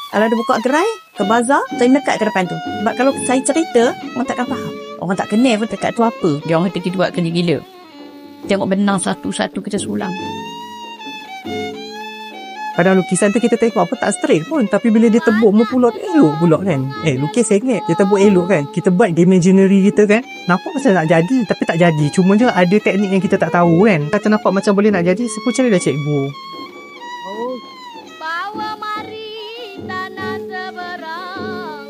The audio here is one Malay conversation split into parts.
Kalau dia buka gerai, ke bazar, saya nekat ke depan tu. Sebab kalau saya cerita, orang takkan faham. Orang tak kenal pun tekat tu apa. Dia orang kata kita buat kena gila. Tengok benang satu-satu kita sulam. Padahal lukisan tu kita tengok apa tak straight pun. Tapi bila dia tebuk mempulot, elok pula kan. Lukis sengit, dia tebuk elok kan. Kita buat imaginary kita kan. Nampak macam nak jadi, tapi tak jadi. Cuma je ada teknik yang kita tak tahu kan. Kata nampak macam boleh nak jadi, sepucuk dia dah cikgu. Bawa mari tanah seberang.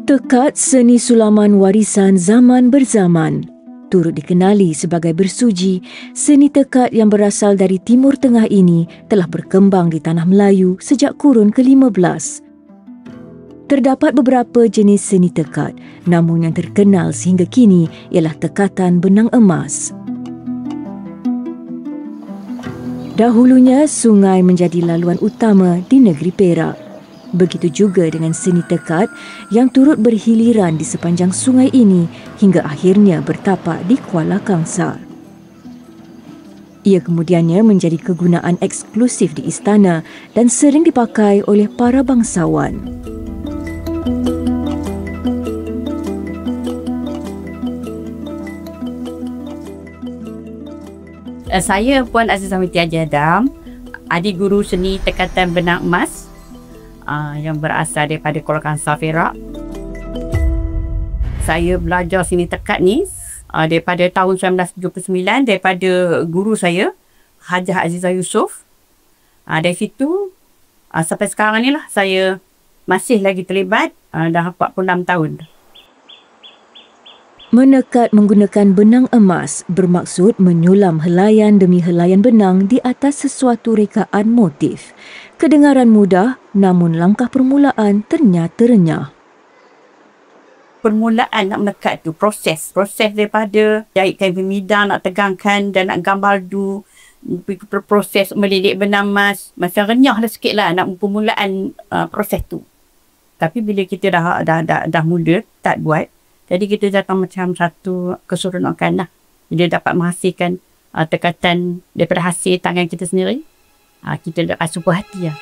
Tekad seni sulaman warisan zaman berzaman. Turut dikenali sebagai bersuji, seni tekad yang berasal dari Timur Tengah ini telah berkembang di tanah Melayu sejak kurun ke-15. Terdapat beberapa jenis seni tekad, namun yang terkenal sehingga kini ialah tekatan benang emas. Dahulunya, sungai menjadi laluan utama di negeri Perak. Begitu juga dengan seni tekad yang turut berhiliran di sepanjang sungai ini hingga akhirnya bertapak di Kuala Kangsar. Ia kemudiannya menjadi kegunaan eksklusif di istana dan sering dipakai oleh para bangsawan. Saya Puan Azizah Binti Haji Adam, adik guru seni tekatan benang emas yang berasal daripada Kuala Kangsar, Perak. Saya belajar seni tekad ni daripada tahun 1979 daripada guru saya, Hajah Azizah Yusof. Dari situ sampai sekarang ni lah saya masih lagi terlibat dah 46 tahun. Menekad menggunakan benang emas bermaksud menyulam helaian demi helaian benang di atas sesuatu rekaan motif. Kedengaran mudah, namun langkah permulaan ternyata renyah. Permulaan nak menekat tu, proses daripada jahit kain pemidang, nak tegangkan dan nak gambar du, proses melilit benang emas, macam renyah lah sikit lah nak permulaan proses tu. Tapi bila kita dah mula tak buat, jadi kita datang macam satu keseronokan lah. Dia dapat menghasilkan tekatan daripada hasil tangan kita sendiri. Kita rasa puas hati lah.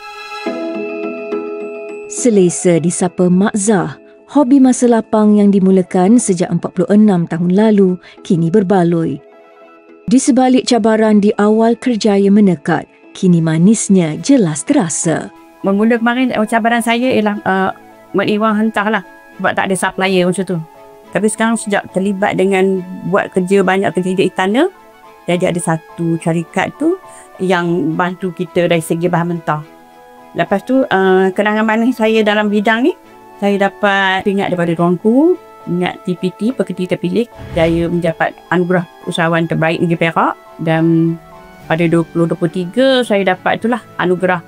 Selesa disapa Mak Zah. Hobi masa lapang yang dimulakan sejak 46 tahun lalu kini berbaloi. Di sebalik cabaran di awal kerjaya menekad, kini manisnya jelas terasa. Mula kemarin cabaran saya ialah mengiwang hentar lah. Sebab tak ada supplier macam tu. Tapi sekarang sejak terlibat dengan buat kerja banyak kerja di istana, jadi ada satu syarikat tu yang bantu kita dari segi bahan mentah. Lepas tu kenangan manis saya dalam bidang ni, saya dapat pingat daripada tuanku, pingat TPT, pekerti terpilih. Saya mendapat anugerah usahawan terbaik negeri Perak, dan pada 2023 saya dapat itulah anugerah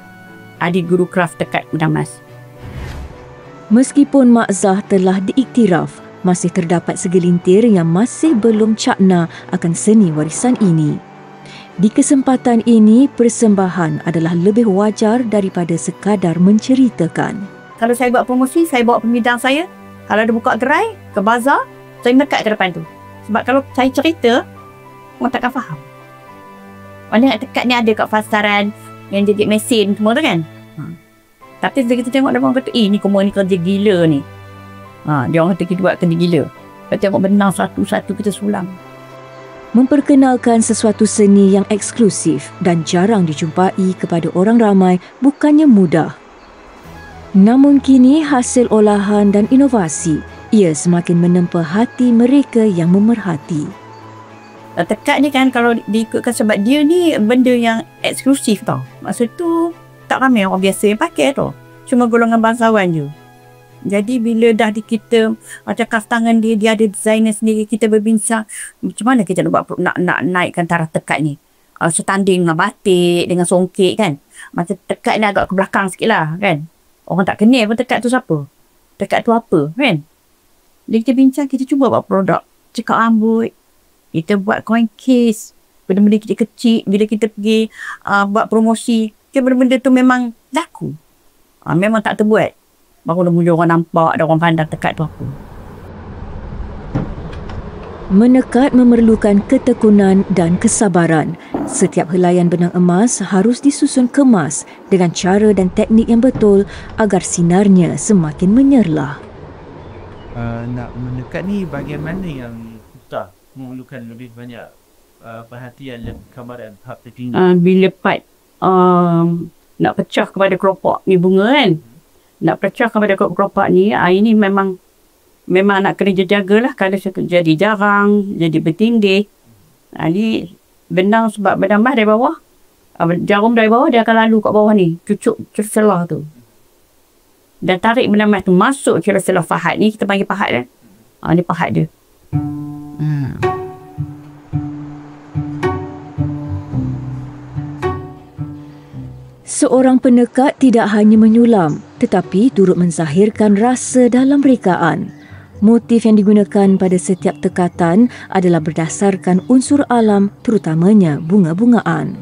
adik guru kraf tekad benang emas. Meskipun Mak Zah telah diiktiraf, masih terdapat segelintir yang masih belum cakna akan seni warisan ini. Di kesempatan ini, persembahan adalah lebih wajar daripada sekadar menceritakan. Kalau saya buat promosi, saya bawa pemidang saya. Kalau dia buka gerai, ke bazar, saya nekat ke depan tu. Sebab kalau saya cerita, orang takkan faham. Mana tekad ni ada kat pasaran yang jadi mesin semua tu kan. Tapi bila kita tengok, dia orang kata, ni kumur ni kerja gila ni. Dia orang kata kita buat kena gila. Kita tengok benang satu-satu kita sulam. Memperkenalkan sesuatu seni yang eksklusif dan jarang dijumpai kepada orang ramai bukannya mudah. Namun kini hasil olahan dan inovasi, ia semakin menempa hati mereka yang memerhati. Tekad ni kan kalau diikutkan sebab dia ni benda yang eksklusif tau. Maksud tu tak ramai orang biasa yang pakai tau. Cuma golongan bangsawan je. Jadi bila dah di kita macam kaf tangan dia ada designer sendiri, kita berbincang macam mana kita nak naikkan taraf tekad ni. Setanding dengan batik, dengan songkek kan. Macam tekad ni agak ke belakang sikit lah kan. Orang tak kenal pun tekad tu siapa. Tekad tu apa kan. Bila kita bincang, kita cuba buat produk. Cekak rambut. Kita buat coin case. Benda-benda kecil-kecil. Bila kita pergi buat promosi, benda-benda tu memang laku. Memang tak terbuat. Baru mula orang nampak dan orang pandang tekad tu apa. Menekad memerlukan ketekunan dan kesabaran. Setiap helaian benang emas harus disusun kemas dengan cara dan teknik yang betul agar sinarnya semakin menyerlah. Nak menekat ni bahagian mana yang susah, memerlukan lebih banyak perhatian dan kemaran tahap tertinggi? Bila part nak pecah kepada kelopak ni bunga kan, nak pecah kepada kelopak ni, ini memang nak kena jagalah. Kalau jadi jarang, jadi bertindih, ni benang, sebab benang emas dari bawah, jarum dari bawah dia akan lalu kat bawah ni, cucuk celah tu, dan tarik benang emas tu masuk celah pahat ni, kita panggil pahat kan. Ni pahat dia. Seorang penekat tidak hanya menyulam tetapi turut menzahirkan rasa dalam rekaan. Motif yang digunakan pada setiap tekatan adalah berdasarkan unsur alam, terutamanya bunga-bungaan.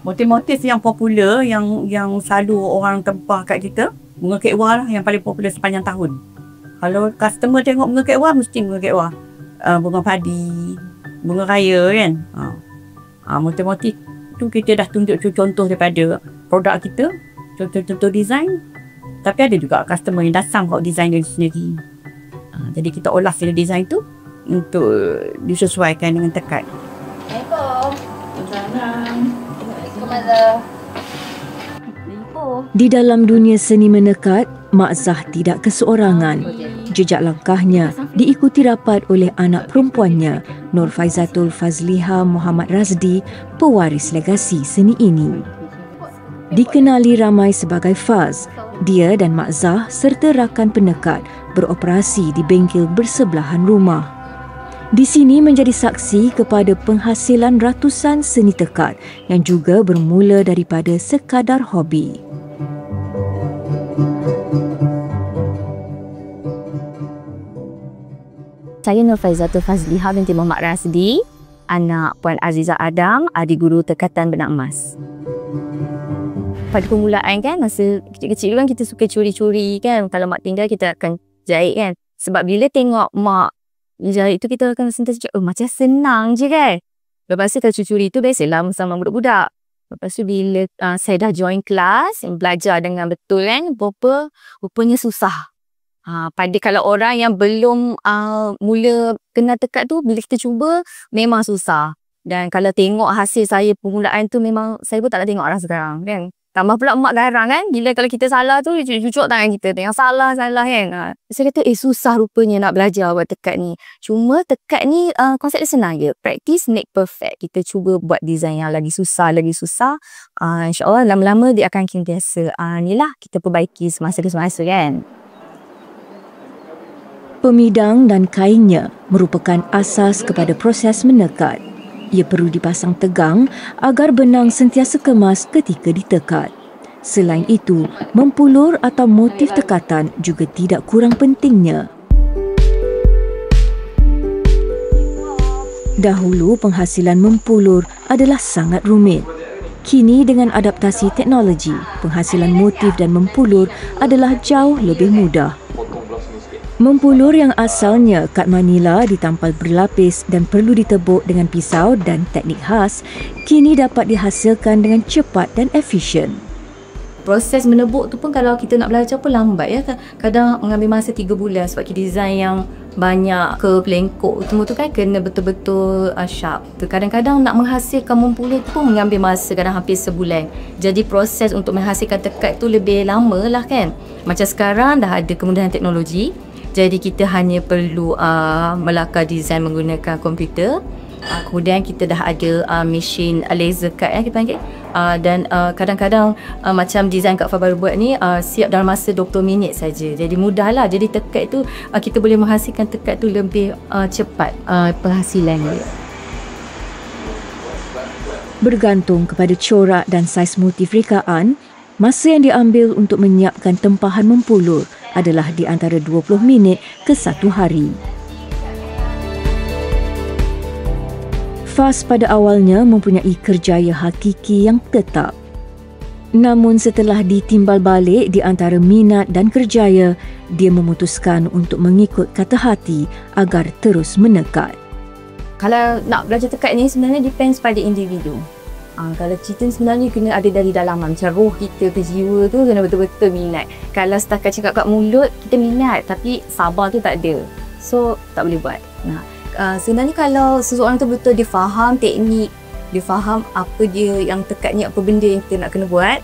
Motif-motif yang popular yang selalu orang tempah kat kita, bunga kekwa lah yang paling popular sepanjang tahun. Kalau customer tengok bunga kekwa, mesti bunga kekwa. Bunga padi, bunga raya kan. Motif-motif tu kita dah tunjuk contoh daripada produk kita, contoh-contoh design. Tapi ada juga customer yang datang buat design dia sendiri. Jadi kita olah sila design tu untuk disesuaikan dengan tekad. Di dalam dunia seni menekat, Mak Zah tidak keseorangan. Jejak langkahnya diikuti rapat oleh anak perempuannya, Nur Faizatul Fazliha Muhammad Razdi, pewaris legasi seni ini. Dikenali ramai sebagai Faz, dia dan Mak Zah serta rakan penekat beroperasi di bengkel bersebelahan rumah. Di sini menjadi saksi kepada penghasilan ratusan seni tekad yang juga bermula daripada sekadar hobi. Saya Nur Faizatul Fazliha binti Muhammad Razdi, anak Puan Azizah Adam, adik guru tekatan benang emas. Pada permulaan kan, masa kecil-kecil kan kita suka curi-curi kan. Kalau mak tinggal kita akan jahit kan. Sebab bila tengok mak jahit tu kita akan sentiasa cakap, macam senang je kan. Lepas tu kalau curi tu biasalah sama budak-budak. Lepas tu bila saya dah join kelas, belajar dengan betul kan, rupanya susah. Pada kalau orang yang belum mula kenal tekad tu, bila kita cuba memang susah. Dan kalau tengok hasil saya permulaan tu, memang saya pun tak nak tengok orang sekarang kan. Tambah pula emak garang kan, bila kalau kita salah tu cucuk tangan kita, tengok salah kan. Saya kata susah rupanya nak belajar buat tekad ni. Cuma tekad ni konsep dia senang je, practice make perfect. Kita cuba buat design yang lagi susah. InsyaAllah lama-lama dia akan biasa. Ni lah kita perbaiki semasa kan. Pemidang dan kainnya merupakan asas kepada proses menekat. Ia perlu dipasang tegang agar benang sentiasa kemas ketika ditekat. Selain itu, mempulur atau motif tekatan juga tidak kurang pentingnya. Dahulu penghasilan mempulur adalah sangat rumit. Kini dengan adaptasi teknologi, penghasilan motif dan mempulur adalah jauh lebih mudah. Mempulur yang asalnya kad manila ditampal berlapis dan perlu ditebuk dengan pisau dan teknik khas, kini dapat dihasilkan dengan cepat dan efisien. Proses menebuk tu pun kalau kita nak belajar pun lambat ya. Kadang mengambil masa 3 bulan sebab design yang banyak ke pelengkok semua tu kan kena betul-betul sharp. Kadang-kadang nak menghasilkan mempulur tu pun mengambil masa kadang hampir sebulan. Jadi proses untuk menghasilkan tekad tu lebih lama lah kan. Macam sekarang dah ada kemudahan teknologi. Jadi kita hanya perlu melakar design menggunakan komputer. Kemudian kita dah ada mesin laser cut kita panggil. Dan kadang-kadang macam design Kak Fah baru buat ni siap dalam masa 20 minit saja. Jadi mudahlah. Jadi tekad tu kita boleh menghasilkan tekad tu lebih cepat penghasilan dia. Bergantung kepada corak dan saiz motif rekaan, masa yang diambil untuk menyiapkan tempahan mempulur adalah di antara 20 minit ke 1 hari. Faz pada awalnya mempunyai kerjaya hakiki yang tetap. Namun setelah ditimbal balik di antara minat dan kerjaya, dia memutuskan untuk mengikut kata hati agar terus menekat. Kalau nak belajar tekad ni sebenarnya depends pada individu. Kalau cerita sebenarnya kena ada dari dalaman. Macam roh kita ke jiwa tu kena betul-betul minat. Kalau setakat cakap kat mulut, kita minat tapi sabar tu tak ada. So, tak boleh buat. Sebenarnya kalau seseorang tu betul dia faham teknik, dia faham apa dia yang tekad ni, apa benda yang kita nak kena buat,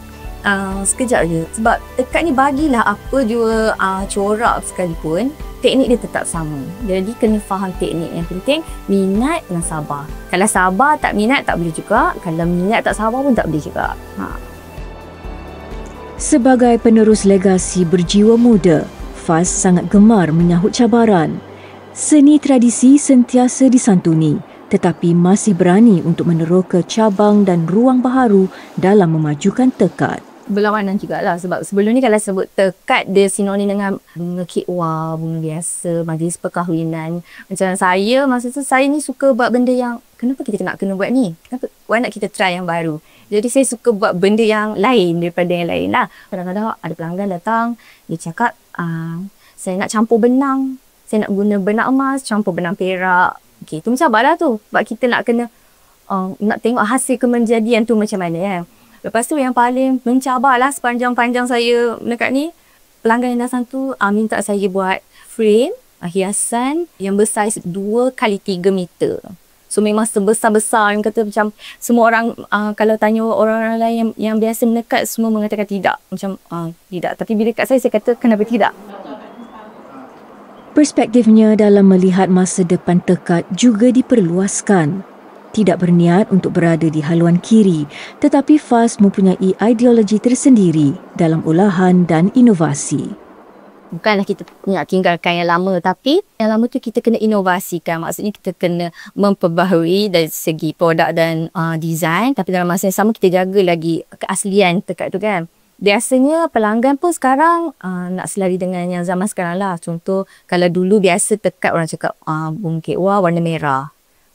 sekejap je. Sebab tekad ni bagilah apa jua corak sekalipun, teknik dia tetap sama. Jadi kena faham teknik. Yang penting minat dan sabar. Kalau sabar tak minat tak boleh juga. Kalau minat tak sabar pun tak boleh juga. Sebagai penerus legasi berjiwa muda, Faz sangat gemar menyahut cabaran. Seni tradisi sentiasa disantuni, tetapi masih berani untuk meneroka cabang dan ruang baharu dalam memajukan tekad. Berlawanan jugalah sebab sebelum ni kalau sebut tekad dia sinonim dengan bunga kekwa, bunga biasa, majlis perkahwinan. Macam saya masa tu saya ni suka buat benda yang kenapa kita nak kena buat ni? Kenapa? Why nak kita try yang baru? Jadi saya suka buat benda yang lain daripada yang lain lah. Kadang-kadang ada pelanggan datang, dia cakap saya nak campur benang. Saya nak guna benang emas, campur benang perak. Okey, tu mencabarlah tu. Sebab kita nak kena nak tengok hasil kemenjadian tu macam mana kan. Lepas tu yang paling mencabarlah sepanjang-panjang saya dekat ni, pelanggan yang datang tu minta saya buat frame hiasan yang bersaiz 2x3 meter. So memang sebesar-besar yang kata macam semua orang kalau tanya orang-orang lain yang biasa menekat semua mengatakan tidak. Macam tidak. Tapi bila kat saya kata kenapa tidak? Perspektifnya dalam melihat masa depan tekad juga diperluaskan. Tidak berniat untuk berada di haluan kiri, tetapi Faz mempunyai ideologi tersendiri dalam olahan dan inovasi. Bukanlah kita nak tinggalkan yang lama, tapi yang lama tu kita kena inovasikan. Maksudnya kita kena memperbaharui dari segi produk dan design, tapi dalam masa yang sama kita jaga lagi keaslian tekad tu kan. Biasanya pelanggan pun sekarang nak selari dengan yang zaman sekarang lah. Contoh, kalau dulu biasa tekad orang cakap bunga kekwa warna merah.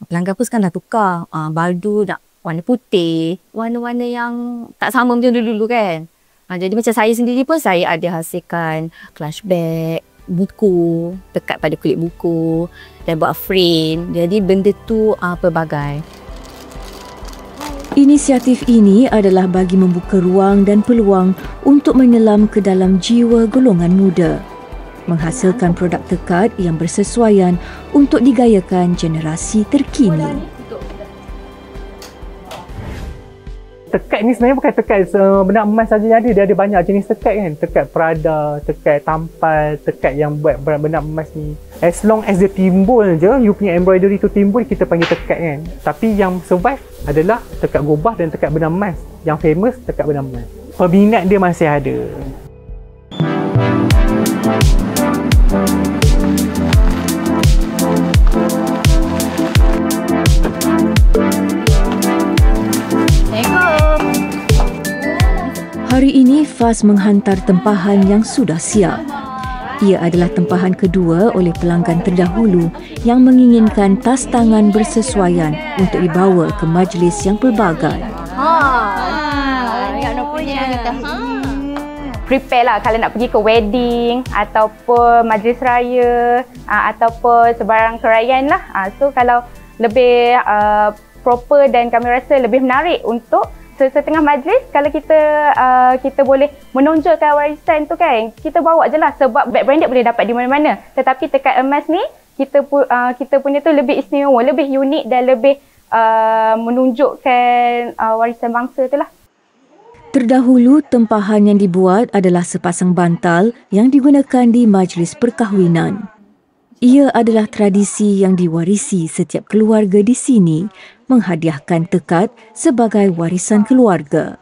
Pelanggan pun sekarang dah tukar. Baldu nak warna putih. Warna-warna yang tak sama macam dulu-dulu kan. Jadi macam saya sendiri pun saya ada hasilkan clutch bag, buku, tekad pada kulit buku dan buat frame. Jadi benda tu pelbagai. Inisiatif ini adalah bagi membuka ruang dan peluang untuk menyelam ke dalam jiwa golongan muda. Menghasilkan produk tekad yang bersesuaian untuk digayakan generasi terkini. Tekad ni sebenarnya bukan tekad benang emas saja yang ada. Dia ada banyak jenis tekad kan. Tekad Prada, tekad tampal, tekad yang buat benang emas ni. As long as dia timbul je, you punya embroidery tu timbul, kita panggil tekad kan. Tapi yang survive adalah tekad gobah dan tekad benang emas. Yang famous tekad benang emas. Peminat dia masih ada. Hari ini Faz menghantar tempahan yang sudah siap. Ia adalah tempahan kedua oleh pelanggan terdahulu yang menginginkan tas tangan bersesuaian untuk dibawa ke majlis yang pelbagai. Prepare lah kalau nak pergi ke wedding ataupun majlis raya ataupun sebarang kerajaan lah. So kalau lebih proper dan kami rasa lebih menarik untuk setengah majlis, kalau kita boleh menonjolkan warisan tu kan, kita bawa je lah sebab bag branded boleh dapat di mana-mana. Tetapi tekad emas ni, kita punya tu lebih istimewa, lebih unik dan lebih menunjukkan warisan bangsa tu lah. Terdahulu, tempahan yang dibuat adalah sepasang bantal yang digunakan di majlis perkahwinan. Ia adalah tradisi yang diwarisi setiap keluarga di sini, menghadiahkan tekad sebagai warisan keluarga.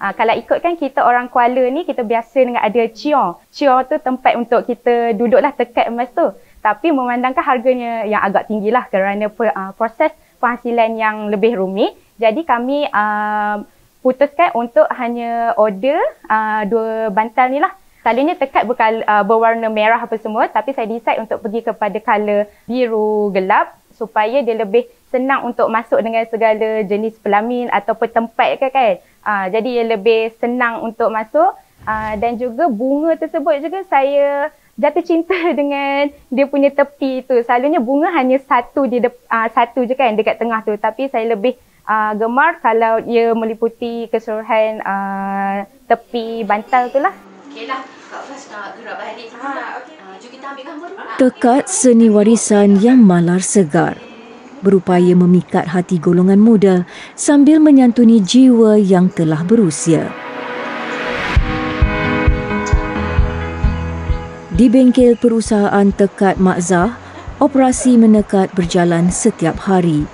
Kalau ikutkan kita orang Kuala ni, kita biasa dengan ada cior. Cior tu tempat untuk kita duduklah tekad emas tu. Tapi memandangkan harganya yang agak tinggi lah kerana proses penghasilan yang lebih rumit. Jadi kami putuskan untuk hanya order 2 bantal ni lah. Selalunya tekad berwarna merah apa semua, tapi saya decide untuk pergi kepada color biru gelap supaya dia lebih senang untuk masuk dengan segala jenis pelamin ataupun tempat kan. Jadi dia lebih senang untuk masuk dan juga bunga tersebut juga saya jatuh cinta dengan dia punya tepi tu. Selalunya bunga hanya satu je kan dekat tengah tu, tapi saya lebih gemar kalau ia meliputi keseluruhan tepi bantal tu lah. Okeylah, Kak Faz nak gerak balik. Jom kita ambil gambar dulu. Tekad seni warisan yang malar segar, berupaya memikat hati golongan muda sambil menyantuni jiwa yang telah berusia. Di bengkel perusahaan tekad Mak Zah, operasi menekat berjalan setiap hari.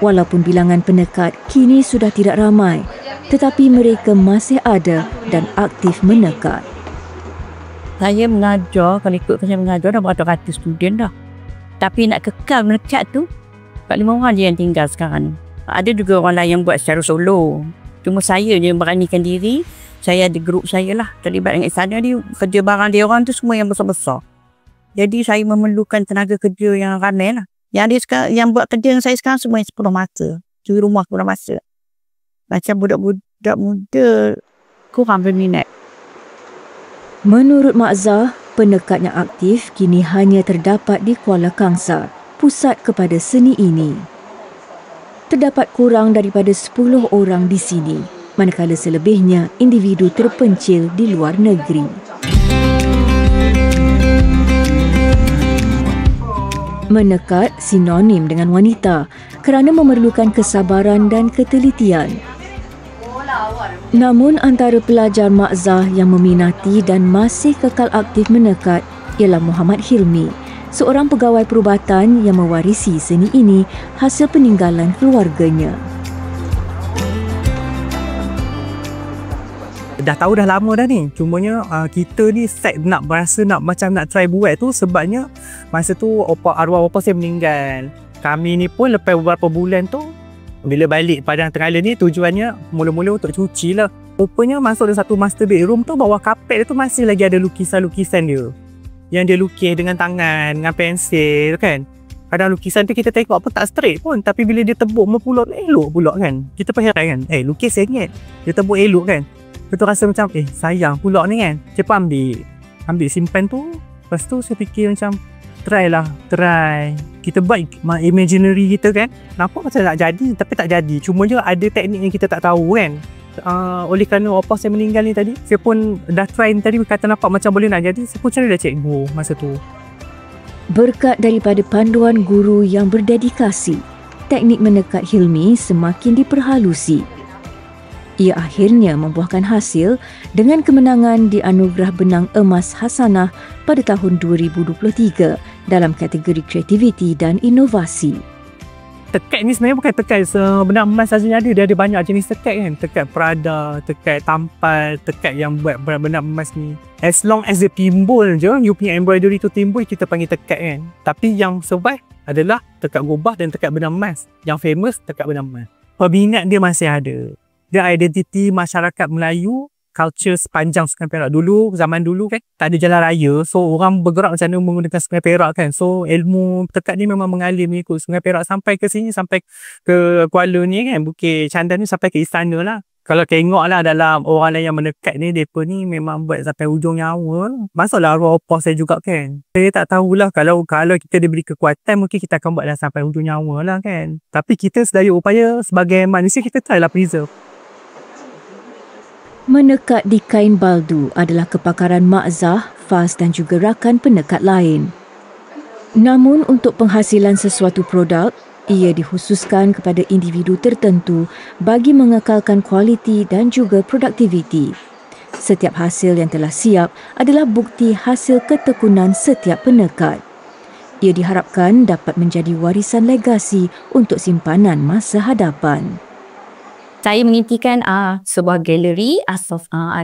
Walaupun bilangan penekat kini sudah tidak ramai, tetapi mereka masih ada dan aktif menekat. Saya mengajar, kalau ikut saya mengajar dah beratus-ratus student dah. Tapi nak kekal menekat tu, 4-5 orang je yang tinggal sekarang. Ada juga orang lain yang buat secara solo. Cuma saya je yang beranikan diri. Saya ada grup saya lah, terlibat dengan sana ni. Kerja barang dia orang tu semua yang besar-besar. Jadi saya memerlukan tenaga kerja yang ramai lah. Yang buat kerja dengan saya sekarang semua yang 10 masa. Curi rumah 10 masa. Macam budak-budak muda kurang berminat. Menurut Mak Zah, penekat yang aktif kini hanya terdapat di Kuala Kangsar, pusat kepada seni ini. Terdapat kurang daripada 10 orang di sini, manakala selebihnya individu terpencil di luar negeri. Menekat sinonim dengan wanita kerana memerlukan kesabaran dan ketelitian. Namun antara pelajar Mak Zah yang meminati dan masih kekal aktif menekat ialah Muhammad Hilmi, seorang pegawai perubatan yang mewarisi seni ini hasil peninggalan keluarganya. Dah tahu dah lama dah ni. Cumanya kita ni set nak berasa nak macam nak try buat tu sebabnya masa tu arwah bapa saya meninggal. Kami ni pun lepas beberapa bulan tu bila balik Padang Tenggala ni tujuannya mula-mula untuk cuci lah. Rupanya masuk dalam satu master bedroom tu, bawah kapet tu masih lagi ada lukisan-lukisan dia. Yang dia lukis dengan tangan, dengan pensil kan. Kadang lukisan tu kita tengok pun tak straight pun. Tapi bila dia tebuk mempulot elok pula kan. Kita pun heran kan. Lukis sengit. Dia tebuk elok kan. Betul rasa macam sayang pula ni kan. Cepat ambil simpan tu. Lepas tu saya fikir macam try. Kita buat imaginary kita kan. Nampak macam nak jadi tapi tak jadi. Cuma je ada teknik yang kita tak tahu kan. Oleh kerana bapa saya meninggal ni tadi, saya pun dah try ni tadi, kata nampak macam boleh nak jadi. Saya pun cari dah cikgu masa tu. Berkat daripada panduan guru yang berdedikasi, teknik menekat Hilmi semakin diperhalusi. Ia akhirnya membuahkan hasil dengan kemenangan di Anugerah Benang Emas Hasanah pada tahun 2023 dalam kategori kreativiti dan inovasi. Tekad ni sebenarnya bukan tekad benang emas saja ada. Dia ada banyak jenis tekad kan. Tekad Prada, tekad tampal, tekad yang buat benang emas ni. As long as dia timbul je, you punya embroidery tu timbul, kita panggil tekad kan. Tapi yang survive adalah tekad gobah dan tekad benang emas. Yang famous tekad benang emas. Peminat dia masih ada. Dia identiti masyarakat Melayu, culture sepanjang Sungai Perak. Dulu, zaman dulu kan, tak ada jalan raya. So, orang bergerak macam mana menggunakan Sungai Perak kan. So, ilmu tekad ni memang mengalir mengikut Sungai Perak sampai ke sini, sampai ke Kuala ni kan. Bukit Candan ni sampai ke istana lah. Kalau tengok lah dalam orang lain yang menekat ni, mereka ni memang buat sampai hujung nyawa. Masuklah arwah opah saya juga kan. Saya tak tahulah kalau kita diberi kekuatan, mungkin kita akan buat dah sampai hujung nyawa lah kan. Tapi kita sedaya upaya sebagai manusia, kita try lah preserve. Menekat di kain baldu adalah kepakaran Mak Zah, Faz dan juga rakan penekat lain. Namun untuk penghasilan sesuatu produk, ia dikhususkan kepada individu tertentu bagi mengekalkan kualiti dan juga produktiviti. Setiap hasil yang telah siap adalah bukti hasil ketekunan setiap penekat. Ia diharapkan dapat menjadi warisan legasi untuk simpanan masa hadapan. Saya mengintikan sebuah galeri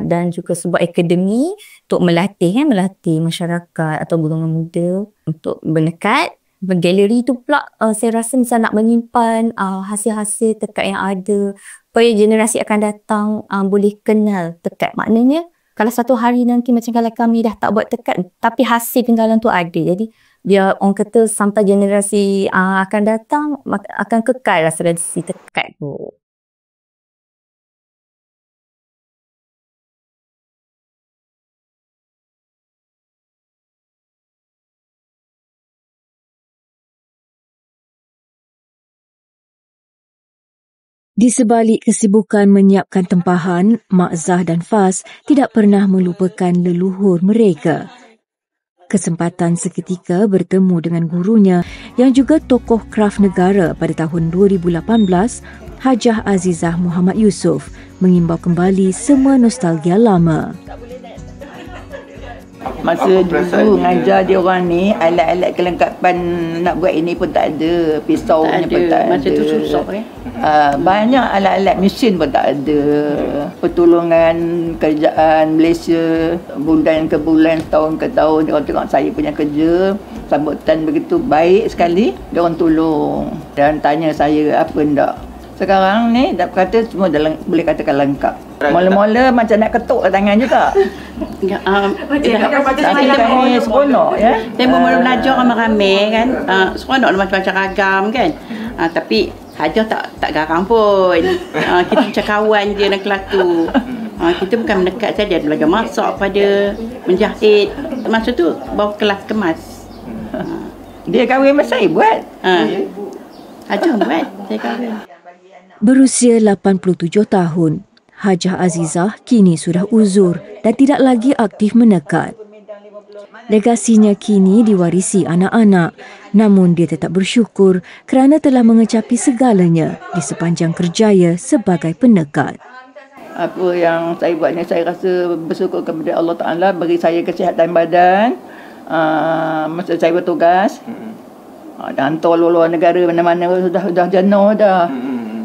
dan juga sebuah akademi untuk melatih masyarakat atau golongan muda untuk bernekat. Galeri tu pula saya rasa misal nak menyimpan hasil-hasil tekad yang ada supaya generasi akan datang boleh kenal tekad. Maknanya kalau satu hari nanti macam kalau kami dah tak buat tekad tapi hasil tinggalan tu ada. Jadi dia orang kata sampai generasi akan datang akan kekal lah tradisi tekad tu. Di sebalik kesibukan menyiapkan tempahan, Mak Zah dan Faz tidak pernah melupakan leluhur mereka. Kesempatan seketika bertemu dengan gurunya yang juga tokoh kraf negara pada tahun 2018, Hajah Azizah Muhammad Yusof, mengimbau kembali semua nostalgia lama. Masa dulu mengajar dia orang ni, alat-alat kelengkapan nak buat ini pun tak ada. Pisaunya pun tak ada. Masa tu susah banyak alat-alat mesin pun tak ada. Pertolongan kerjaan Malaysia bulan ke bulan, tahun ke tahun, dia orang tengok saya punya kerja, sambutan begitu baik sekali, dia orang tolong dan tanya saya apa ndak. Sekarang ni dah kata semua boleh katakan lengkap. Mula-mula macam nak ketuk tangan juga. Tapi ni seronok ya. Tempoh mula belajar ramai-ramai kan. Seronok macam-macam ragam kan. Tapi Hajah tak garang pun. Kita macam kawan je dalam kelas tu. Kita bukan mendekat saja, belajar masak pada menjahit. Masa tu bawa kelas kemas. Dia kahwin masa saya buat. Hajah buat, saya kahwin. Berusia 87 tahun, Hajah Azizah kini sudah uzur dan tidak lagi aktif menekat. Legasinya kini diwarisi anak-anak, namun dia tetap bersyukur kerana telah mengecapi segalanya di sepanjang kerjaya sebagai penekat. Apa yang saya buat ni, saya rasa bersyukur kepada Allah Ta'ala beri saya kesihatan badan masa saya bertugas. Dan hantar luar negara mana-mana sudah jenuh dah.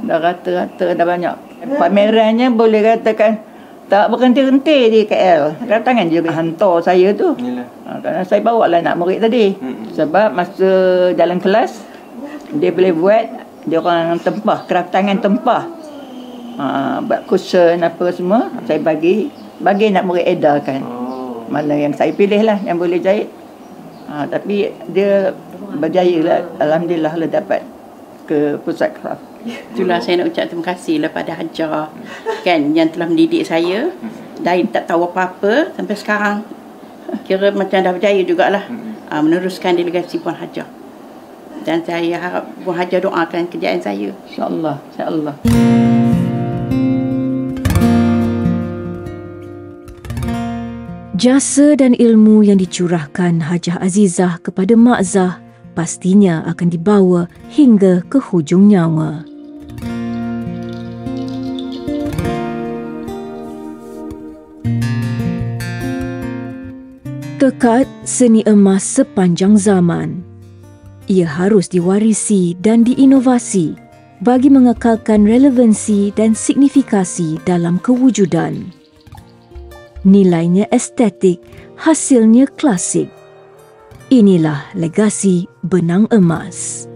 Dah rata-rata dah banyak. Pamerannya boleh katakan tak berhenti-henti di KL. Tangan je hantar saya tu. Kerana saya bawa lah anak murid tadi. Sebab masa dalam kelas, dia boleh buat, dia orang tempah, kraft tangan tempah. Buat cushion apa semua, saya bagi anak murid edarkan. Mana yang saya pilih lah, yang boleh jahit. Tapi dia berjaya lah, alhamdulillah lah dapat ke pusat kraft. Itulah saya nak ucap terima kasih lah pada Hajah kan, yang telah mendidik saya dari tak tahu apa-apa sampai sekarang. Kira macam dah berjaya jugalah meneruskan delegasi Puan Hajah. Dan saya harap Puan Hajah doakan kerjaan saya. InsyaAllah, insyaAllah. Jasa dan ilmu yang dicurahkan Hajah Azizah kepada Mak Zah pastinya akan dibawa hingga ke hujung nyawa. Tekad seni emas sepanjang zaman. Ia harus diwarisi dan diinovasi bagi mengekalkan relevansi dan signifikasi dalam kewujudan. Nilainya estetik, hasilnya klasik. Inilah legasi benang emas.